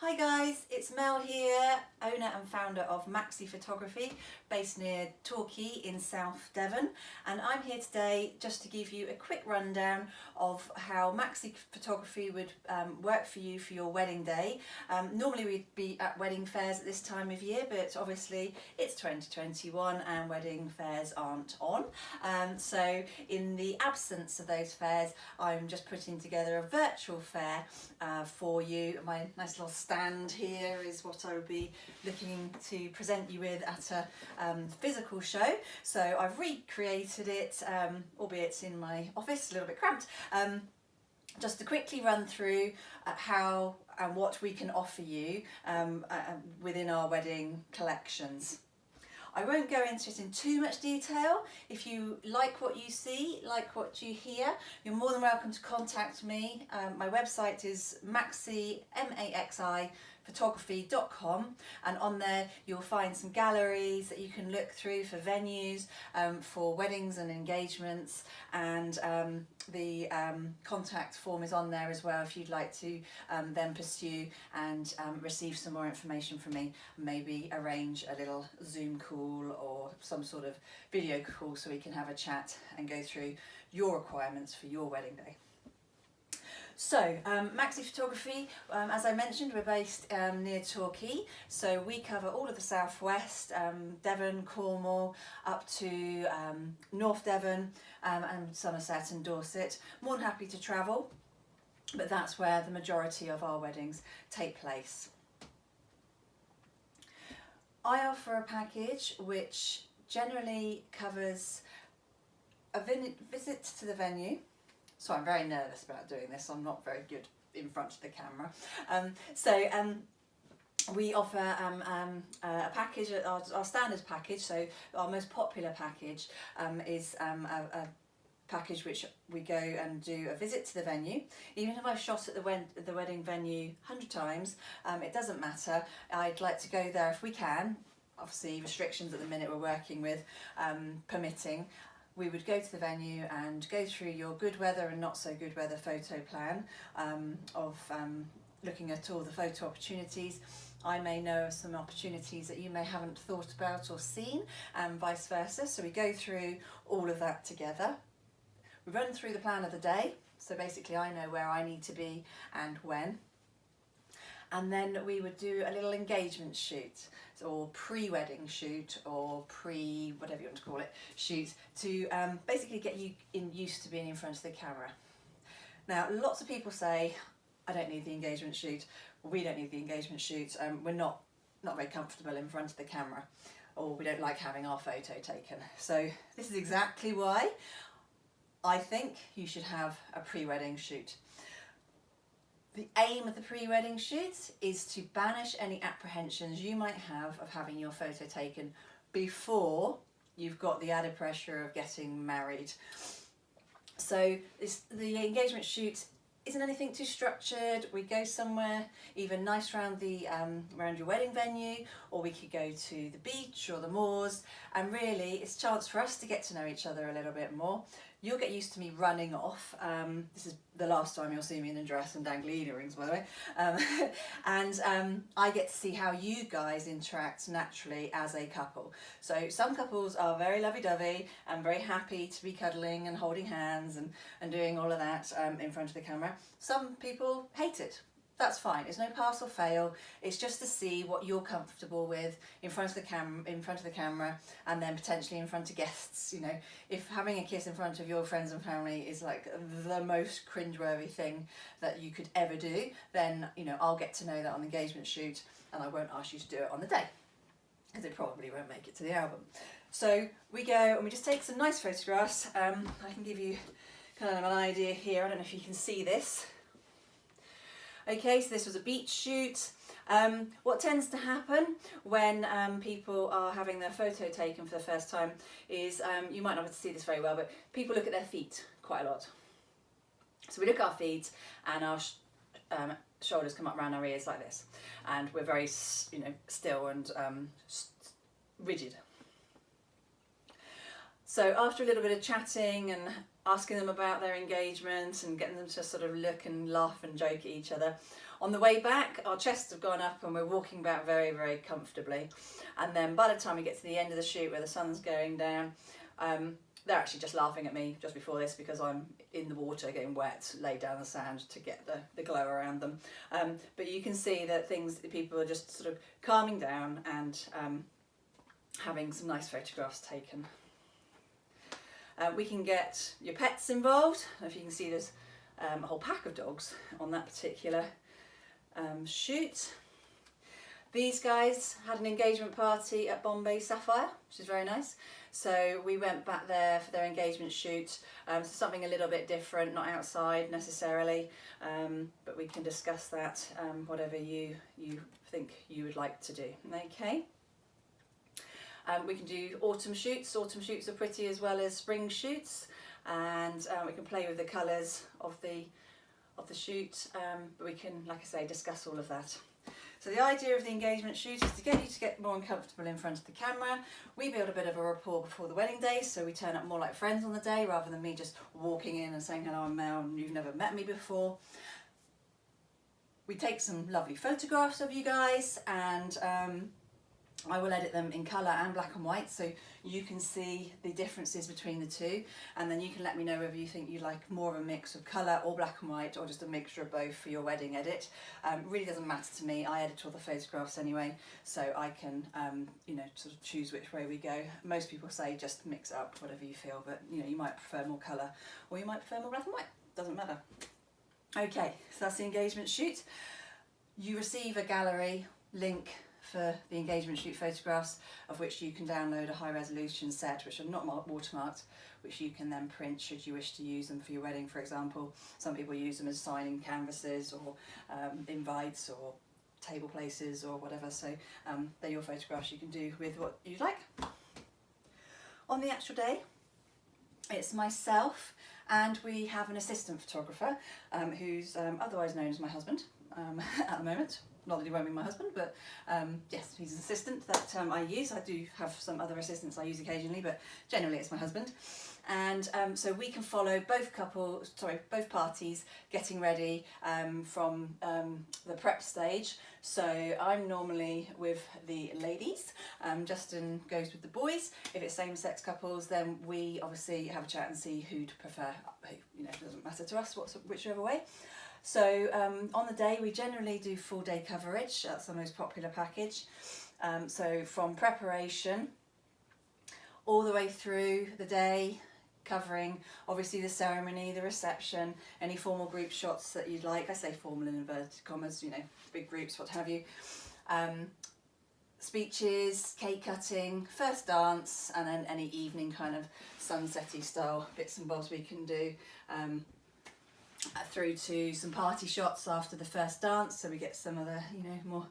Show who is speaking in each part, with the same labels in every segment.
Speaker 1: Hi guys, it's Mel here, owner and founder of Maxi Photography, based near Torquay in South Devon, and I'm here today just to give you a quick rundown of how Maxi Photography would work for you for your wedding day. Normally we'd be at wedding fairs at this time of year, but obviously it's 2021 and wedding fairs aren't on. So in the absence of those fairs, I'm just putting together a virtual fair for you. My nice little stand here is what I would be looking to present you with at a physical show. So I've recreated it, albeit in my office, a little bit cramped, just to quickly run through how and what we can offer you within our wedding collections. I won't go into it in too much detail. If you like what you see, like what you hear, you're more than welcome to contact me. My website is Maxi, M-A-X-I, photography.com, and on there you'll find some galleries that you can look through for venues, for weddings and engagements, and the contact form is on there as well if you'd like to then pursue and receive some more information from me, maybe arrange a little Zoom call or some sort of video call so we can have a chat and go through your requirements for your wedding day. So, Maxi Photography, as I mentioned, we're based near Torquay, so we cover all of the southwest, Devon, Cornwall, up to North Devon and Somerset and Dorset. More than happy to travel, but that's where the majority of our weddings take place. I offer a package which generally covers a visit to the venue. So I'm very nervous about doing this. I'm not very good in front of the camera. We offer a package, our standard package. So our most popular package is a package which we go and do a visit to the venue. Even if I've shot at the wedding venue 100 times, it doesn't matter. I'd like to go there if we can. Obviously restrictions at the minute we're working with permitting. We would go to the venue and go through your good weather and not so good weather photo plan of looking at all the photo opportunities. I may know of some opportunities that you may haven't thought about or seen, and vice versa. So we go through all of that together. We run through the plan of the day. So basically I know where I need to be and when. And then we would do a little engagement shoot, or pre-wedding shoot, or whatever you want to call it, shoot, to basically get you used to being in front of the camera. Now, lots of people say, I don't need the engagement shoot, or we don't need the engagement shoot, we're not very comfortable in front of the camera, or we don't like having our photo taken. So this is exactly why I think you should have a pre-wedding shoot. The aim of the pre-wedding shoot is to banish any apprehensions you might have of having your photo taken before you've got the added pressure of getting married. So the engagement shoot isn't anything too structured. We go somewhere even nice around your wedding venue, or we could go to the beach or the moors, and really it's a chance for us to get to know each other a little bit more. You'll get used to me running off. This is the last time you'll see me in a dress and dangly earrings, by the way. I get to see how you guys interact naturally as a couple. So some couples are very lovey-dovey and very happy to be cuddling and holding hands and doing all of that in front of the camera. Some people hate it. That's fine. It's no pass or fail. It's just to see what you're comfortable with in front of the camera, and then potentially in front of guests. You know, if having a kiss in front of your friends and family is like the most cringeworthy thing that you could ever do, then I'll get to know that on the engagement shoot, and I won't ask you to do it on the day, because it probably won't make it to the album. So we go and we just take some nice photographs. I can give you kind of an idea here. I don't know if you can see this. Okay, so this was a beach shoot. What tends to happen when people are having their photo taken for the first time is, you might not be able to see this very well, but people look at their feet quite a lot. So we look at our feet, and our shoulders come up around our ears like this, and we're very still and rigid. So after a little bit of chatting and asking them about their engagement and getting them to sort of look and laugh and joke at each other. On the way back, our chests have gone up and we're walking back very, very comfortably. And then by the time we get to the end of the shoot where the sun's going down, they're actually just laughing at me just before this because I'm in the water getting wet, laid down the sand to get the glow around them. But you can see that people are just sort of calming down and having some nice photographs taken. We can get your pets involved. If you can see, there's a whole pack of dogs on that particular shoot. These guys had an engagement party at Bombay Sapphire, which is very nice. So we went back there for their engagement shoot. So something a little bit different, not outside necessarily, but we can discuss that, whatever you think you would like to do. Okay. We can do autumn shoots. Autumn shoots are pretty as well as spring shoots, and we can play with the colours of the shoot, but we can, like I say, discuss all of that. So the idea of the engagement shoot is to get you to get more uncomfortable in front of the camera. We build a bit of a rapport before the wedding day, so we turn up more like friends on the day rather than me just walking in and saying, hello, I'm Mel, and you've never met me before. We take some lovely photographs of you guys, and I will edit them in colour and black and white so you can see the differences between the two, and then you can let me know whether you think you like more of a mix of colour or black and white, or just a mixture of both for your wedding edit. Really doesn't matter to me. I edit all the photographs anyway, so I can you know, sort of choose which way we go. Most people say just mix it up, whatever you feel, but you know, you might prefer more colour or you might prefer more black and white. Doesn't matter. Okay, so that's the engagement shoot. You receive a gallery link for the engagement shoot photographs, of which you can download a high resolution set which are not watermarked, which you can then print should you wish to use them for your wedding, for example. Some people use them as signing canvases or invites or table places or whatever, so they're your photographs. You can do with what you'd like. On the actual day, it's myself and we have an assistant photographer who's otherwise known as my husband at the moment. Not that he won't be my husband, but yes, he's an assistant that I use. I do have some other assistants I use occasionally, but generally it's my husband. And so we can follow both parties getting ready from the prep stage. So I'm normally with the ladies, Justin goes with the boys. If it's same-sex couples, then we obviously have a chat and see who'd prefer. You know, it doesn't matter to us whichever way. So on the day we generally do full day coverage. That's the most popular package. So from preparation all the way through the day, covering obviously the ceremony, the reception, any formal group shots that you'd like. I say formal in inverted commas, you know, big groups, what have you. Speeches, cake cutting, first dance, and then any evening kind of sunsetty style bits and bobs we can do. Through to some party shots after the first dance, so we get some of the, you know, more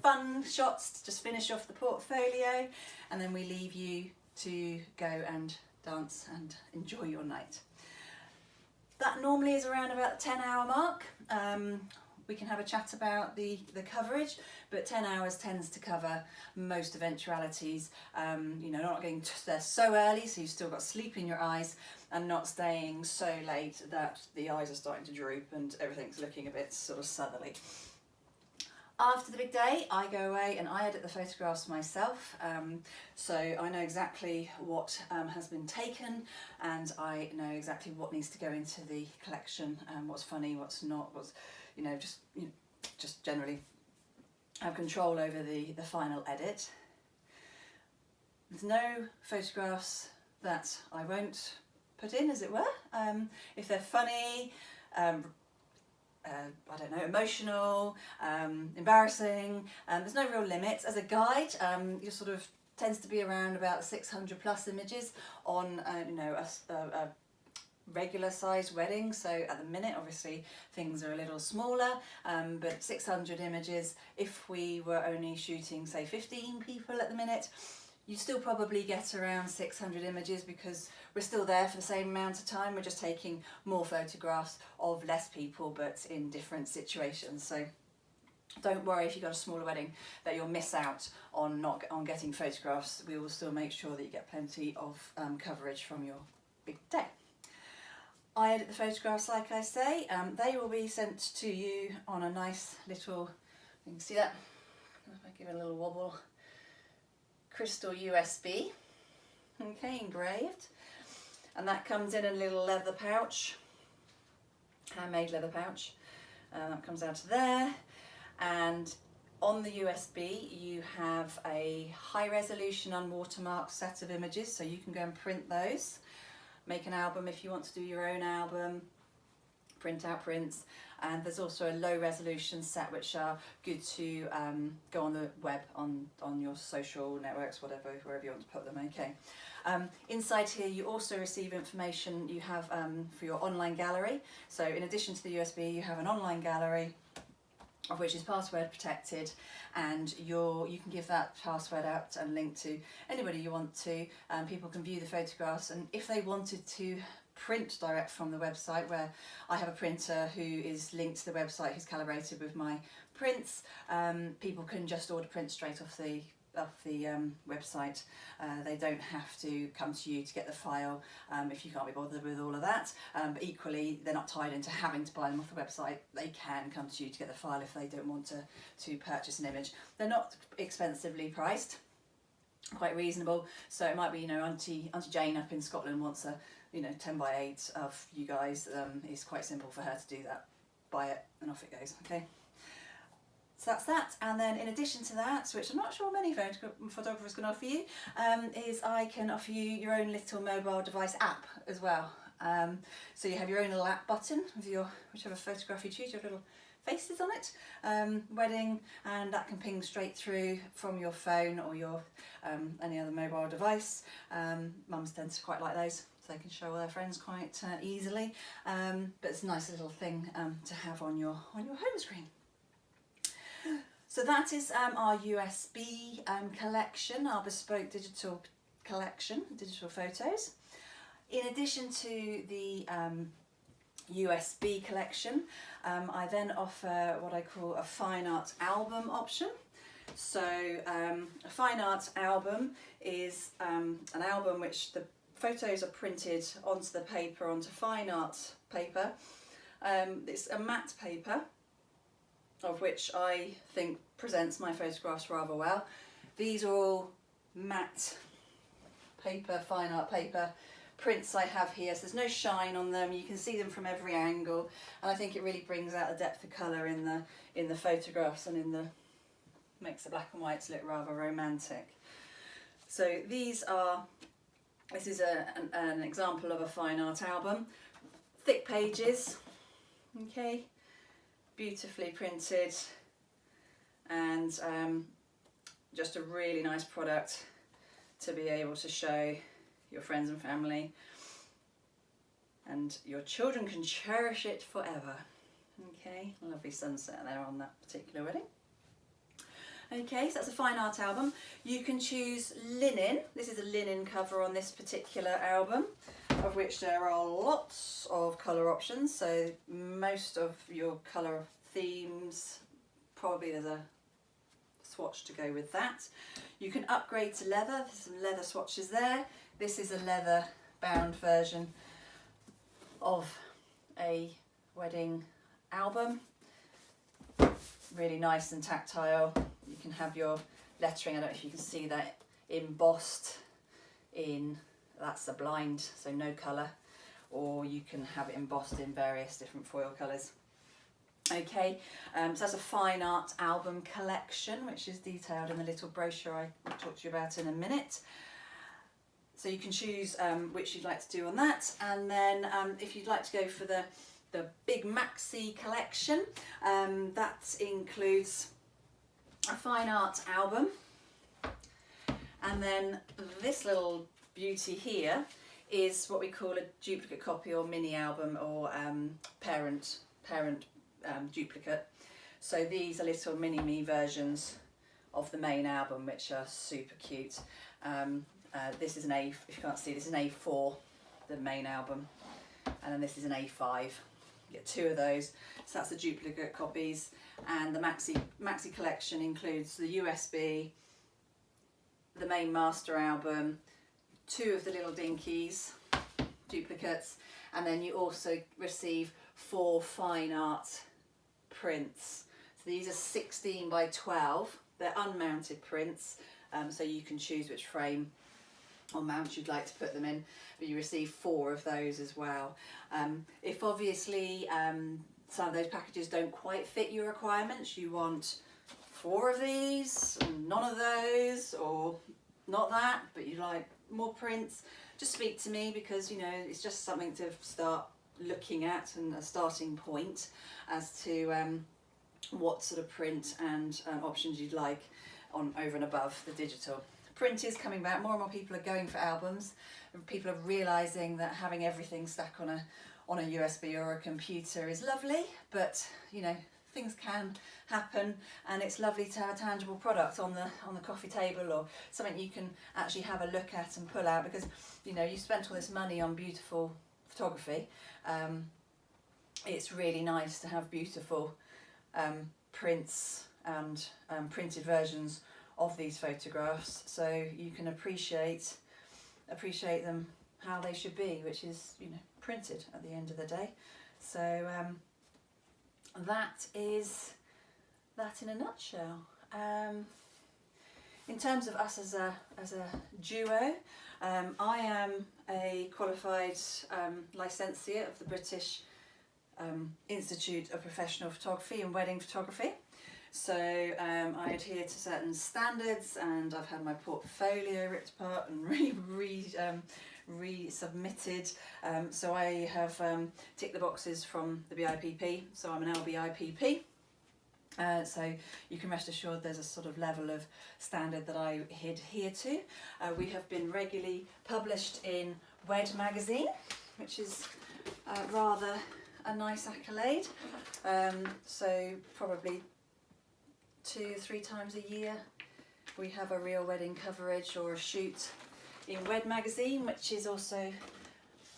Speaker 1: fun shots to just finish off the portfolio, and then we leave you to go and dance and enjoy your night. That normally is around about the 10-hour mark. We can have a chat about the coverage, but 10 hours tends to cover most eventualities. You know, not getting there so early so you've still got sleep in your eyes, and not staying so late that the eyes are starting to droop and everything's looking a bit sort of southerly. After the big day, I go away and I edit the photographs myself, so I know exactly what has been taken, and I know exactly what needs to go into the collection, what's funny, what's not, what's, you know, just generally have control over the final edit. There's no photographs that I won't put in, as it were. If they're funny, I don't know, emotional, embarrassing, there's no real limits. As a guide, you sort of tends to be around about 600 plus images on you know, a regular sized wedding. So at the minute obviously things are a little smaller, but 600 images. If we were only shooting say 15 people at the minute, you still probably get around 600 images, because we're still there for the same amount of time. We're just taking more photographs of less people but in different situations. So don't worry if you've got a smaller wedding that you'll miss out on getting photographs. We will still make sure that you get plenty of coverage from your big day. I edit the photographs, like I say. They will be sent to you on a nice little, you can see that, if I give it a little wobble, crystal USB, okay, engraved. And that comes in a little leather pouch, handmade leather pouch. That comes out of there. And on the USB you have a high resolution unwatermarked set of images, so you can go and print those, make an album if you want to do your own album, print out prints. And there's also a low resolution set which are good to go on the web, on your social networks, whatever, wherever you want to put them, okay. Inside here you also receive information you have for your online gallery. So in addition to the USB, you have an online gallery of which is password protected, and you can give that password out and link to anybody you want to. People can view the photographs, and if they wanted to print direct from the website, where I have a printer who is linked to the website, who's calibrated with my prints, people can just order prints straight off the website. They don't have to come to you to get the file if you can't be bothered with all of that, but equally they're not tied into having to buy them off the website. They can come to you to get the file if they don't want to purchase an image. They're not expensively priced, quite reasonable, so it might be, you know, Auntie Jane up in Scotland wants a 10 by 8 of you guys. It's quite simple for her to do that. Buy it and off it goes, okay. So that's that. And then in addition to that, which I'm not sure many photographers can offer you, is I can offer you your own little mobile device app as well. So you have your own little app button with your whichever photograph you choose, you have little faces on it, wedding, and that can ping straight through from your phone or your any other mobile device. Mums tend to quite like those, so they can show all their friends quite easily. But it's a nice little thing to have on your home screen. So that is our USB collection, our bespoke digital collection, digital photos. In addition to the USB collection, I then offer what I call a fine art album option. So a fine art album is an album which the photos are printed onto the paper, onto fine art paper. It's a matte paper, of which I think presents my photographs rather well. These are all matte paper, fine art paper prints I have here, so there's no shine on them. You can see them from every angle, and I think it really brings out the depth of colour in the photographs, and makes the black and whites look rather romantic. So this is an example of a fine art album. Thick pages, okay, beautifully printed, and just a really nice product to be able to show your friends and family, and your children can cherish it forever. Okay, lovely sunset there on that particular wedding. Okay, so that's a fine art album. You can choose linen. This is a linen cover on this particular album, of which there are lots of colour options. So most of your colour themes, probably there's a swatch to go with that. You can upgrade to leather. There's some leather swatches there. This is a leather bound version of a wedding album. Really nice and tactile. You can have your lettering, I don't know if you can see that, embossed in, that's a blind, so no colour, or you can have it embossed in various different foil colours. Okay, so that's a fine art album collection, which is detailed in the little brochure I will talk to you about in a minute. So you can choose which you'd like to do on that, and then if you'd like to go for the big Maxi collection, that includes a fine art album, and then this little beauty here is what we call a duplicate copy or mini album, or parent duplicate. So these are little mini me versions of the main album, which are super cute. This is an A, if you can't see, this is an A4, the main album, and then this is an A5. You get two of those, so that's the duplicate copies. And the Maxi collection includes the USB, the main master album, two of the little dinkies, duplicates, and then you also receive 4 fine art prints. So these are 16 by 12. They're unmounted prints, so you can choose which frame or mount you'd like to put them in, but you receive 4 of those as well. If obviously some of those packages don't quite fit your requirements, you want 4 of these and none of those, or not that, but you like more prints, just speak to me, because you know, it's just something to start looking at and a starting point as to what sort of print and options you'd like on over and above the digital. Print is coming back. More and more people are going for albums. People are realising that having everything stuck on a USB or a computer is lovely, but you know, things can happen, and it's lovely to have a tangible product on the coffee table, or something you can actually have a look at and pull out, because you know, you spent all this money on beautiful photography. It's really nice to have beautiful prints and printed versions of these photographs, so you can appreciate them how they should be, which is, you know, printed at the end of the day. So that is that in a nutshell. In terms of us as a duo, I am a qualified licentiate of the British Institute of Professional Photography and Wedding Photography. So I adhere to certain standards, and I've had my portfolio ripped apart and resubmitted. So I have ticked the boxes from the BIPP, so I'm an LBIPP. So you can rest assured there's a sort of level of standard that I adhere to. We have been regularly published in Wed magazine, which is rather a nice accolade. So probably 2-3 times a year we have a real wedding coverage or a shoot in Wed magazine, which is also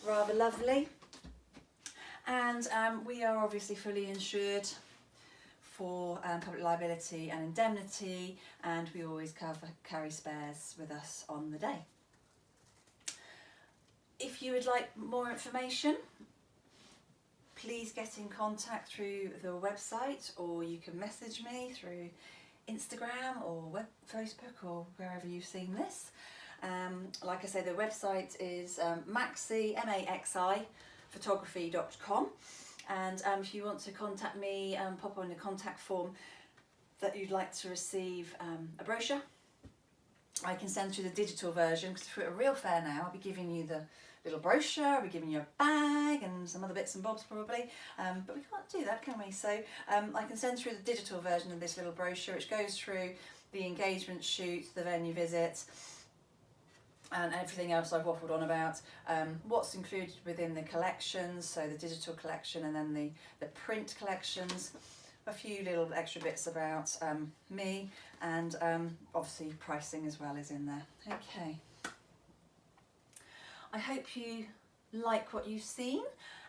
Speaker 1: rather lovely. And we are obviously fully insured for public liability and indemnity, and we always carry spares with us on the day. If you would like more information, please get in contact through the website, or you can message me through Instagram or Facebook or wherever you've seen this. Like I say, the website is Maxi, M-A-X-I, photography.com. And if you want to contact me, pop on the contact form that you'd like to receive a brochure. I can send through the digital version, because for a real fair now, I'll be giving you the little brochure, I'll be giving you a bag and some other bits and bobs probably, but we can't do that, can we? So I can send through the digital version of this little brochure, which goes through the engagement shoot, the venue visit, and everything else I've waffled on about, what's included within the collections, so the digital collection and then the print collections, a few little extra bits about me, and obviously pricing as well is in there. Okay. I hope you like what you've seen,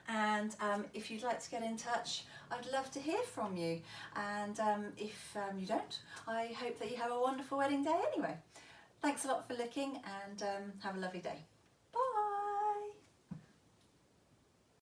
Speaker 1: and if you'd like to get in touch, I'd love to hear from you. And if you don't, I hope that you have a wonderful wedding day anyway. Thanks a lot for looking, and have a lovely day.